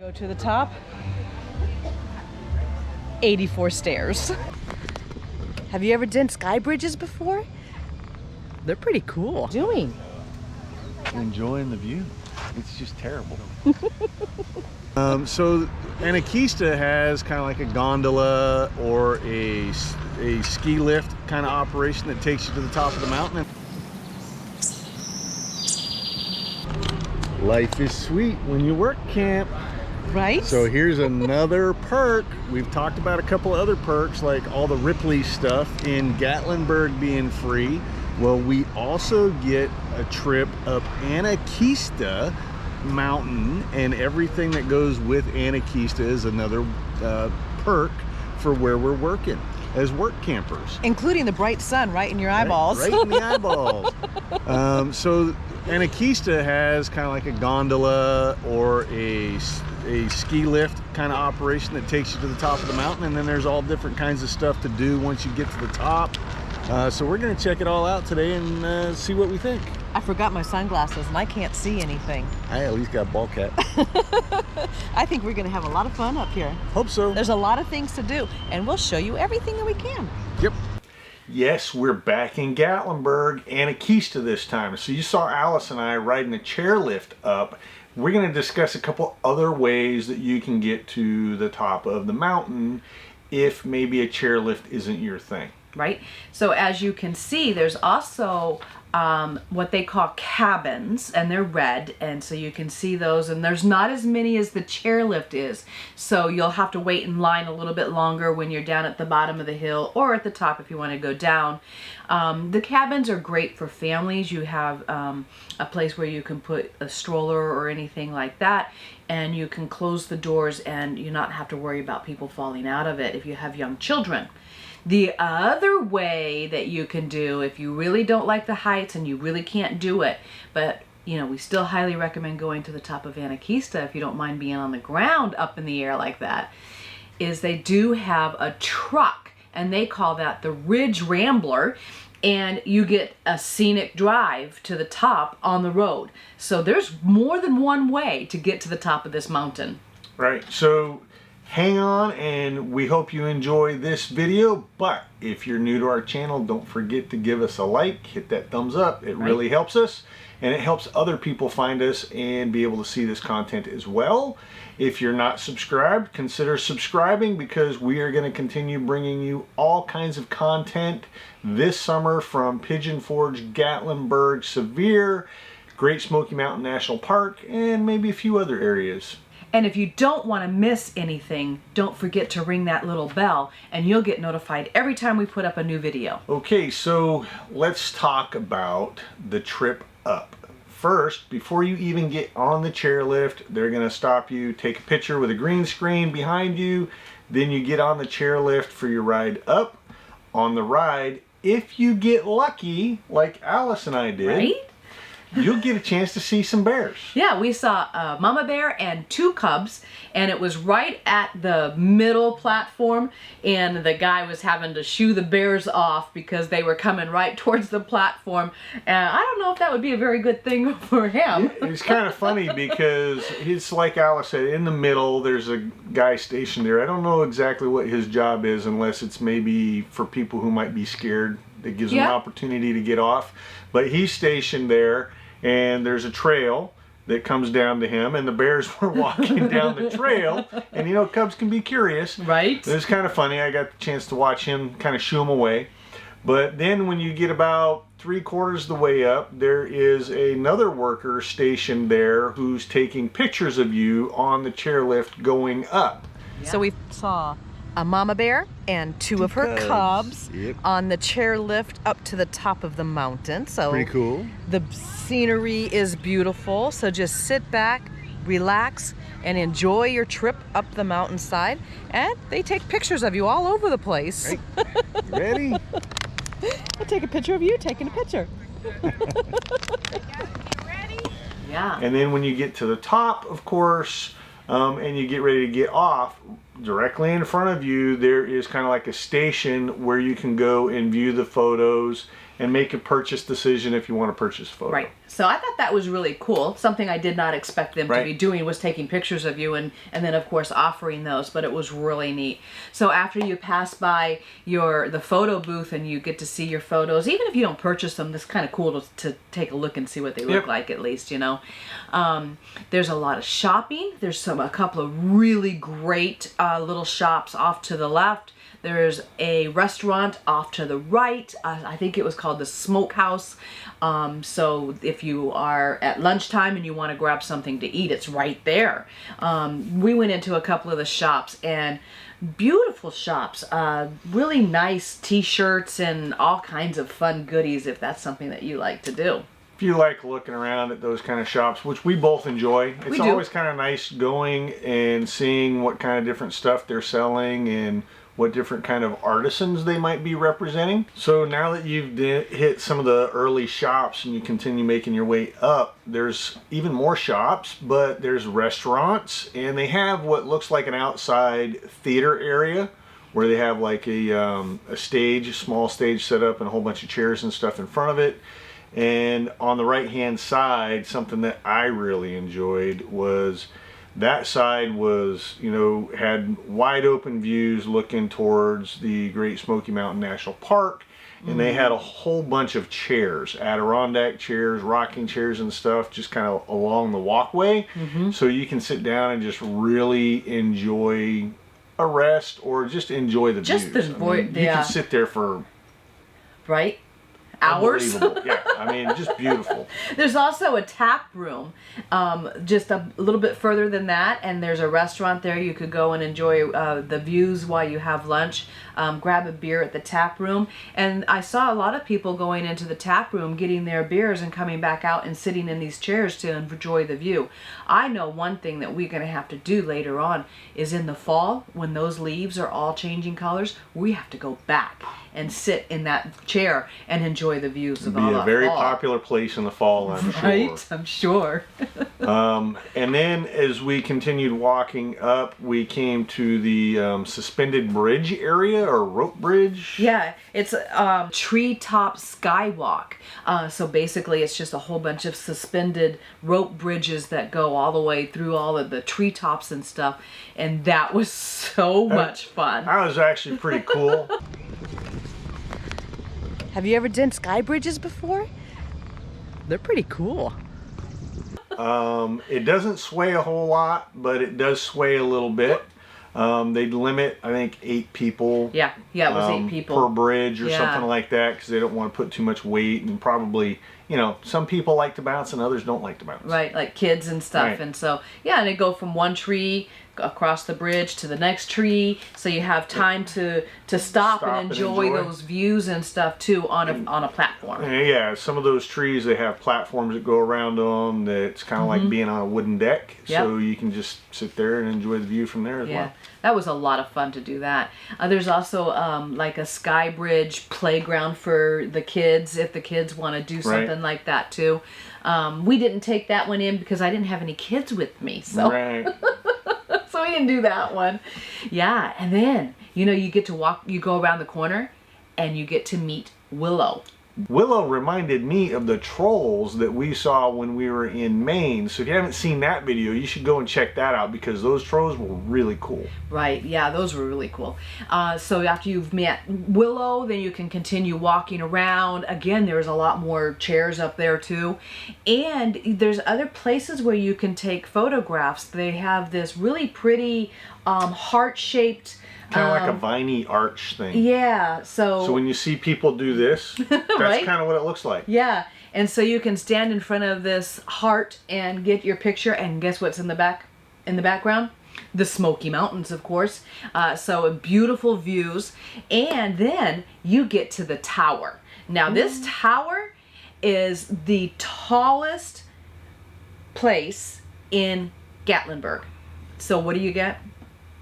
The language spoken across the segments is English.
Go to the top. 84 stairs. Have you ever done sky bridges before? They're pretty cool. Enjoying the view. It's just terrible. So Anakeesta has kind of like a gondola or a ski lift kind of operation that takes you to the top of the mountain. Life is sweet when you work camp. Right? So here's another perk. We've talked about a couple other perks like all the Ripley stuff in Gatlinburg being free. Well, we also get a trip up Anakeesta mountain, and everything that goes with Anakeesta is another perk for where we're working as work campers. Including the bright sun right in your eyeballs. Right in the eyeballs. So Anakeesta has kind of like a gondola or a ski lift kind of operation that takes you to the top of the mountain, and then there's all different kinds of stuff to do once you get to the top. So we're going to check it all out today and see what we think. I forgot my sunglasses and I can't see anything. I at least got a ball cap. I think we're going to have a lot of fun up here. Hope so. There's a lot of things to do, and we'll show you everything that we can. Yep. Yes, we're back in Gatlinburg, Anakeesta this time. So you saw Alice and I riding the chairlift up. We're going to discuss a couple other ways that you can get to the top of the mountain if maybe a chairlift isn't your thing. Right? So as you can see, there's also what they call cabins, and they're red, and so you can see those, and there's not as many as the chairlift is, so you'll have to wait in line a little bit longer when you're down at the bottom of the hill or at the top if you want to go down. The cabins are great for families. You have a place where you can put a stroller or anything like that, and you can close the doors and you not have to worry about people falling out of it if you have young children. The other way that you can do, if you really don't like the heights and you really can't do it, but you know, we still highly recommend going to the top of Anakeesta if you don't mind being on the ground up in the air like that, is they do have a truck, and they call that the Ridge Rambler, and you get a scenic drive to the top on the road. So there's more than one way to get to the top of this mountain. Right, so hang on, and we hope you enjoy this video. But if you're new to our channel, don't forget to give us a like, hit that thumbs up. It really helps us, and it helps other people find us and be able to see this content as well. If you're not subscribed, consider subscribing, because we are going to continue bringing you all kinds of content this summer from Pigeon Forge, Gatlinburg, Sevier, Great Smoky Mountain National Park, and maybe a few other areas. And if you don't want to miss anything, don't forget to ring that little bell, and you'll get notified every time we put up a new video. Okay, so let's talk about the trip up. First, before you even get on the chairlift, they're going to stop you, take a picture with a green screen behind you. Then you get on the chairlift for your ride up. On the ride, if you get lucky, like Alice and I did, Right? you'll get a chance to see some bears. Yeah, we saw a mama bear and 2 cubs, and it was right at the middle platform, and the guy was having to shoo the bears off because they were coming right towards the platform. And I don't know if that would be a very good thing for him. It's kind of funny because it's like Alice said, in the middle there's a guy stationed there. I don't know exactly what his job is, unless it's maybe for people who might be scared. It gives them an opportunity to get off. But he's stationed there, and there's a trail that comes down to him, and the bears were walking down the trail, and you know, cubs can be curious. Right. It's kind of funny. I got the chance to watch him kind of shoo them away. But then when you get about 3/4 of the way up, there is another worker stationed there who's taking pictures of you on the chairlift going up. Yeah. So we saw a mama bear and 2 of her cubs on the chairlift up to the top of the mountain. So pretty cool. The scenery is beautiful, so just sit back, relax, and enjoy your trip up the mountainside. And they take pictures of you all over the place. Right. Ready? I'll take a picture of you taking a picture. Yeah. And then when you get to the top, of course, and you get ready to get off, directly in front of you, there is kind of like a station where you can go and view the photos and make a purchase decision if you want to purchase a photo. Right. So I thought that was really cool. Something I did not expect them to Right. be doing was taking pictures of you and then of course offering those, but it was really neat. So after you pass by the photo booth and you get to see your photos, even if you don't purchase them, it's kind of cool to take a look and see what they look Yep. like at least, you know. There's a lot of shopping. There's a couple of really great little shops off to the left. There's a restaurant off to the right. I think it was called the Smokehouse. So if you are at lunchtime and you want to grab something to eat, it's right there. We went into a couple of the shops, and beautiful shops. Really nice t-shirts and all kinds of fun goodies if that's something that you like to do. If you like looking around at those kind of shops, which we both enjoy, it's do. always kind of nice going and seeing what kind of different stuff they're selling and what different kind of artisans they might be representing. So now that you've hit some of the early shops and you continue making your way up, there's even more shops, but there's restaurants, and they have what looks like an outside theater area where they have like a small stage set up and a whole bunch of chairs and stuff in front of it. And on the right hand side, something that I really enjoyed was that side was, you know, had wide open views looking towards the Great Smoky Mountain National Park, and they had a whole bunch of chairs, Adirondack chairs, rocking chairs and stuff, just kind of along the walkway. So you can sit down and just really enjoy a rest or just enjoy the views. You can sit there for hours. Yeah, I mean, just beautiful. There's also a tap room just a little bit further than that, and there's a restaurant there. You could go and enjoy the views while you have lunch, grab a beer at the tap room. And I saw a lot of people going into the tap room, getting their beers and coming back out and sitting in these chairs to enjoy the view. I know one thing that we're going to have to do later on is in the fall, when those leaves are all changing colors, we have to go back and sit in that chair and enjoy the views of all that fall. It'd be a very popular place in the fall, I'm sure. Right, I'm sure. And then as we continued walking up, we came to the suspended bridge area, or rope bridge. Yeah, it's treetop skywalk. So basically it's just a whole bunch of suspended rope bridges that go all the way through all of the treetops and stuff. And that was so much fun. That was actually pretty cool. Have you ever done sky bridges before? They're pretty cool. It doesn't sway a whole lot, but it does sway a little bit. They'd limit, I think, 8 people. Yeah, it was 8 people per bridge or something like that, because they don't want to put too much weight, and probably, you know, some people like to bounce and others don't like to bounce. Right, like kids and stuff. Right. And so, yeah, and they go from one tree across the bridge to the next tree, so you have time to stop and enjoy those views and stuff too on a platform. Yeah, some of those trees, they have platforms that go around them that's kind of like being on a wooden deck, so you can just sit there and enjoy the view from there as well. That was a lot of fun to do that. There's also like a sky bridge playground for the kids if the kids want to do something like that too. We didn't take that one in because I didn't have any kids with me, so so we didn't do that one. Yeah, and then you know you get to walk. You go around the corner, and you get to meet Willow. Willow reminded me of the trolls that we saw when we were in Maine. So if you haven't seen that video, you should go and check that out, because those trolls were really cool. Right, yeah, those were really cool. So after you've met Willow, then you can continue walking around. Again, there's a lot more chairs up there too. And there's other places where you can take photographs. They have this really pretty heart-shaped Kind of like a viney arch thing. Yeah, so when you see people do this, that's kind of what it looks like. Yeah, and so you can stand in front of this heart and get your picture, and guess what's in the background? The Smoky Mountains, of course. So beautiful views, and then you get to the tower. Now this tower is the tallest place in Gatlinburg. So what do you get?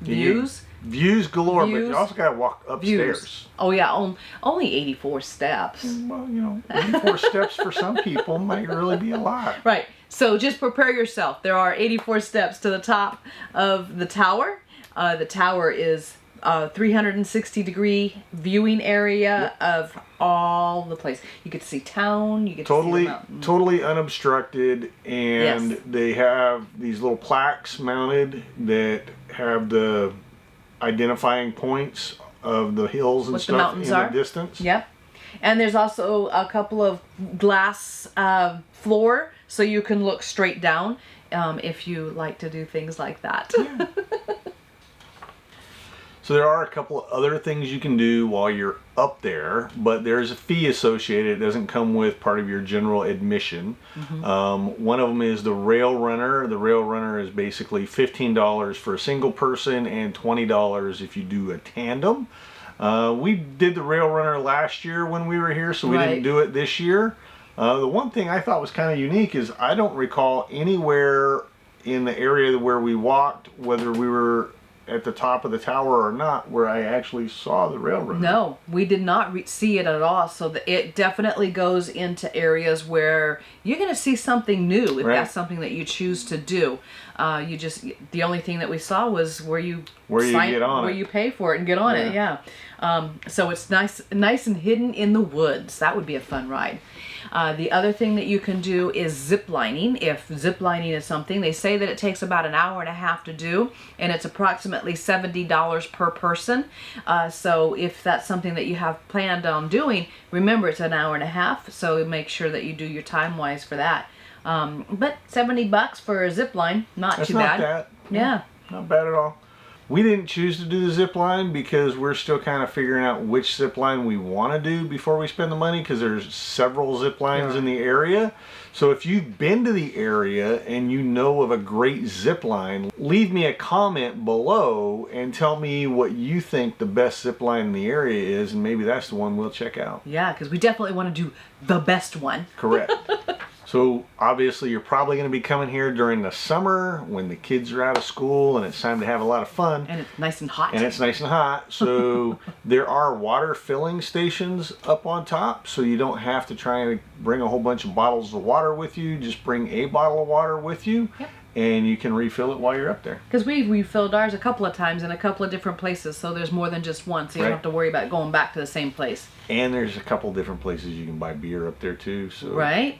Views? Views galore, but you also got to walk upstairs. Views. Oh yeah, only 84 steps. Well, you know, 84 steps for some people might really be a lot. Right. So just prepare yourself. There are 84 steps to the top of the tower. The tower is 360-degree viewing area of all the place. You get to see town. You get to see the mountain. Totally unobstructed, and Yes. they have these little plaques mounted that have the identifying points of the hills and What the stuff mountains in are. the distance. Yep. And there's also a couple of glass floor, so you can look straight down if you like to do things like that. Yeah. So there are a couple of other things you can do while you're up there, but there's a fee associated. It doesn't come with part of your general admission. One of them is the Rail Runner. The Rail Runner is basically $15 for a single person and $20 if you do a tandem. We did the Rail Runner last year when we were here, so we didn't do it this year. The one thing I thought was kind of unique is I don't recall anywhere in the area where we walked, whether we were at the top of the tower or not, where I actually saw the Rail Runner. No, we did not see it at all. So it definitely goes into areas where you're going to see something new if that's something that you choose to do. The only thing that we saw was where you pay for it and get on it. Yeah. So it's nice and hidden in the woods. That would be a fun ride. The other thing that you can do is zip lining. If zip lining is something, they say that it takes about an hour and a half to do, and it's approximately $70 per person. So if that's something that you have planned on doing, remember it's an hour and a half, so make sure that you do your time wise for that. But $70 for a zip line, not too bad. Not bad. Yeah. Not bad at all. We didn't choose to do the zip line because we're still kind of figuring out which zip line we want to do before we spend the money, because there's several zip lines in the area. So if you've been to the area and you know of a great zip line, leave me a comment below and tell me what you think the best zip line in the area is, and maybe that's the one we'll check out. Yeah, because we definitely want to do the best one. Correct. So obviously you're probably going to be coming here during the summer when the kids are out of school and it's time to have a lot of fun. And it's nice and hot. So there are water filling stations up on top, so you don't have to try and bring a whole bunch of bottles of water with you. Just bring a bottle of water with you. Yep. And you can refill it while you're up there. Because we refilled ours a couple of times in a couple of different places, so there's more than just one, so you don't have to worry about going back to the same place. And there's a couple different places you can buy beer up there too, so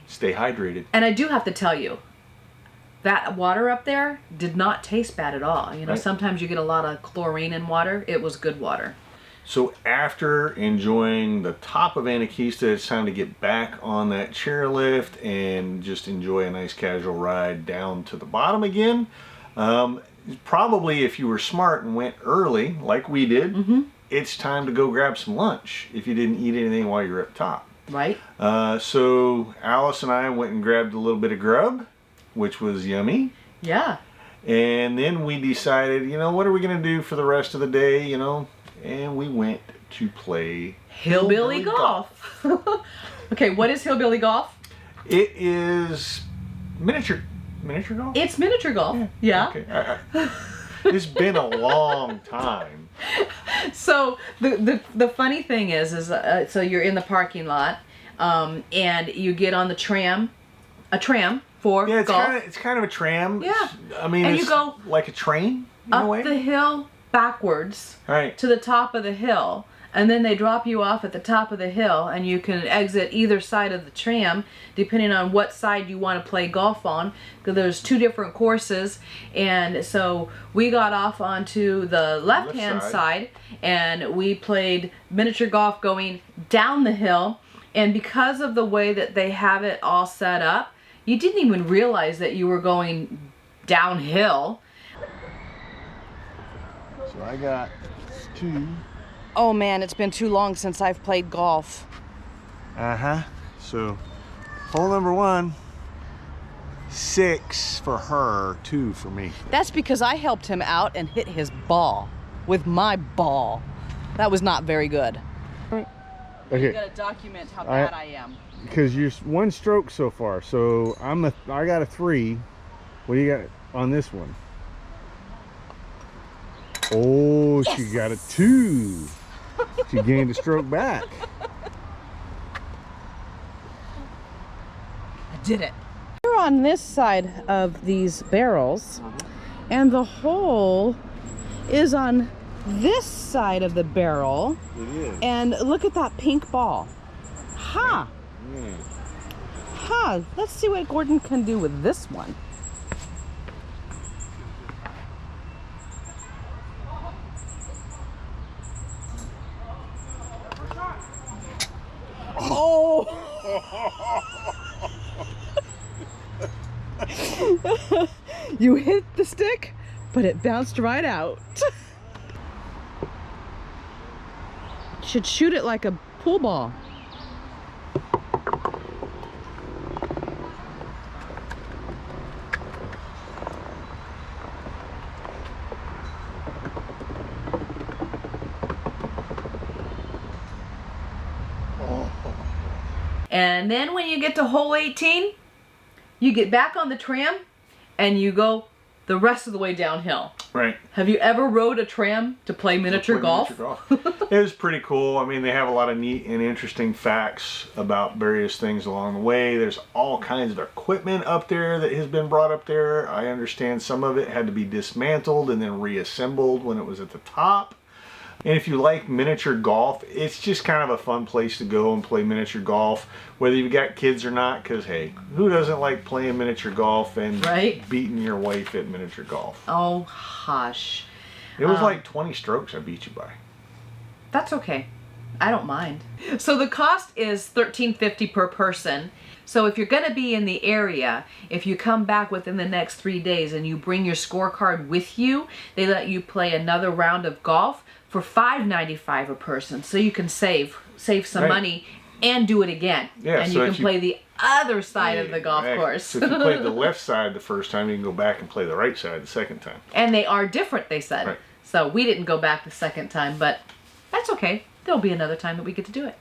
stay hydrated. And I do have to tell you, that water up there did not taste bad at all. You know, sometimes you get a lot of chlorine in water. It was good water. So after enjoying the top of Anakeesta, it's time to get back on that chairlift and just enjoy a nice casual ride down to the bottom again. Probably if you were smart and went early, like we did, it's time to go grab some lunch if you didn't eat anything while you're up top. Right. So Alice and I went and grabbed a little bit of grub, which was yummy. Yeah. And then we decided, you know, what are we going to do for the rest of the day, you know? And we went to play Hillbilly Golf. Okay, what is Hillbilly Golf? It is miniature golf? It's miniature golf. Yeah. Okay. It's been a long time. So the funny thing is so you're in the parking lot, and you get on the tram, for golf. It's kind of a tram. Yeah. I mean, and it's you go like a train in a way. up the hill backwards Right. to the top of the hill, and then they drop you off at the top of the hill, and you can exit either side of the tram depending on what side you want to play golf on, because there's two different courses. And so we got off onto the left-hand side, and we played miniature golf going down the hill. And because of the way that they have it all set up, you didn't even realize that you were going downhill. So I got 2. Oh man, it's been too long since I've played golf. So hole number 1, 6 for her, 2 for me. That's because I helped him out and hit his ball with my ball. That was not very good. Okay. You gotta document how bad I am. Because you're 1 stroke so far. So I got a 3. What do you got on this one? Oh, yes! She got a 2. She gained a stroke back. I did it. We're on this side of these barrels, and the hole is on this side of the barrel. It is. And look at that pink ball. Ha! Yeah. Ha! Let's see what Gordon can do with this one. Oh! You hit the stick, but it bounced right out. Should shoot it like a pool ball. And then when you get to hole 18, you get back on the tram and you go the rest of the way downhill. Right. Have you ever rode a tram to play miniature golf? It was pretty cool. I mean, they have a lot of neat and interesting facts about various things along the way. There's all kinds of equipment up there that has been brought up there. I understand some of it had to be dismantled and then reassembled when it was at the top. And if you like miniature golf, it's just kind of a fun place to go and play miniature golf, whether you've got kids or not, because, hey, who doesn't like playing miniature golf and beating your wife at miniature golf? Oh, hush. It was like 20 strokes I beat you by. That's okay. I don't mind. So the cost is $13.50 per person. So if you're going to be in the area, if you come back within the next 3 days and you bring your scorecard with you, they let you play another round of golf for $5.95 a person. So you can save some money and do it again. Yeah, and so you can play the other side of the golf course. So if you played the left side the first time, you can go back and play the right side the second time. And they are different, they said. Right. So we didn't go back the second time, but that's okay. There'll be another time that we get to do it.